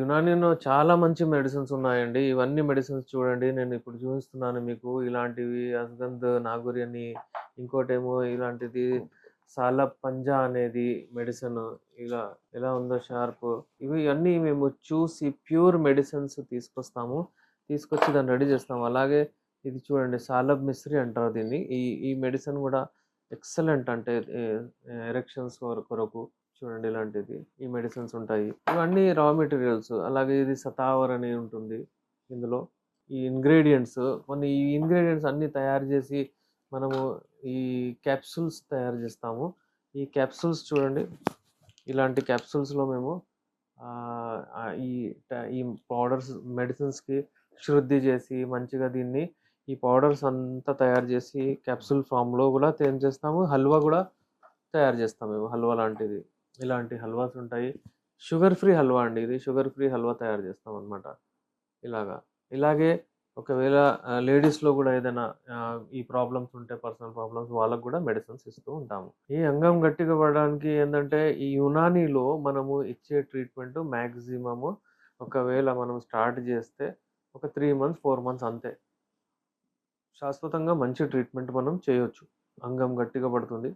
యునానీలో చాలా మంచి మెడిసిన్స్ ఉన్నాయండి. ఇవన్నీ మెడిసిన్స్ చూడండి. నేను ఇప్పుడు చూపిస్తున్నాను మీకు. ఇలాంటివి అస్గంద్ నాగూరి అని, ఇంకోటేమో ఇలాంటిది సాలబ్ పంజా అనేది మెడిసిన్. ఇలా ఎలా ఉందో షార్ప్. ఇవి అన్నీ మేము చూసి ప్యూర్ మెడిసిన్స్ తీసుకొస్తాము. తీసుకొచ్చి దాన్ని రెడీ చేస్తాము. అలాగే ఇది చూడండి సాలబ్ మిస్రి అంటారు దీన్ని. ఈ ఈ మెడిసిన్ కూడా ఎక్సలెంట్ అంటే ఎరెక్షన్స్ కొరకు చూడండి ఇలాంటిది. ఈ మెడిసిన్స్ ఉంటాయి. ఇవన్నీ రా మెటీరియల్స్. అలాగే ఇది సతావర్ అని ఉంటుంది ఇందులో. ఈ ఇంగ్రీడియెంట్స్ ఈ ఇంగ్రీడియెంట్స్ అన్నీ తయారు చేసి మనము ఈ క్యాప్సూల్స్ తయారు చేస్తాము. ఈ క్యాప్సూల్స్ చూడండి. ఇలాంటి క్యాప్సూల్స్‌లో మేము ఆహ్, ఆహ్, ఈ ఈ పౌడర్స్ మెడిసిన్స్‌కి శుద్ధి చేసి మంచిగా దీన్ని ఈ పౌడర్స్ అంతా తయారు చేసి క్యాప్సూల్ ఫామ్‌లో గూడా తయారు చేస్తాము. హల్వా గూడా తయారు చేస్తాం మేము. హల్వా లాంటిది. ఇలాంటి హల్వాస్ ఉంటాయి. షుగర్ ఫ్రీ హల్వా అండి ఇది. షుగర్ ఫ్రీ హల్వా తయారు చేస్తామనమాట. ఇలాగా. ఇలాగే ఒకవేళ లేడీస్‌లో గూడా ఏదైనా ఈ ప్రాబ్లమ్స్ ఉంటే పర్సనల్ ప్రాబ్లమ్స్ వాళ్ళకి గూడా మెడిసిన్స్ ఇస్తూ ఉంటాము. ఈ అంగం గట్టిగా పడడానికి ఏందంటే ఈ యునానీలో మనము ఇచ్చే ట్రీట్‌మెంట్ మాక్సిమము ఒకవేళ మనం స్టార్ట్ చేస్తే ఒక 3 మంత్స్, 4 మంత్స్ అంతే. శాశ్వతంగా మంచి ట్రీట్‌మెంట్ మనం చేయొచ్చు. అంగం గట్టిగా పడుతుంది.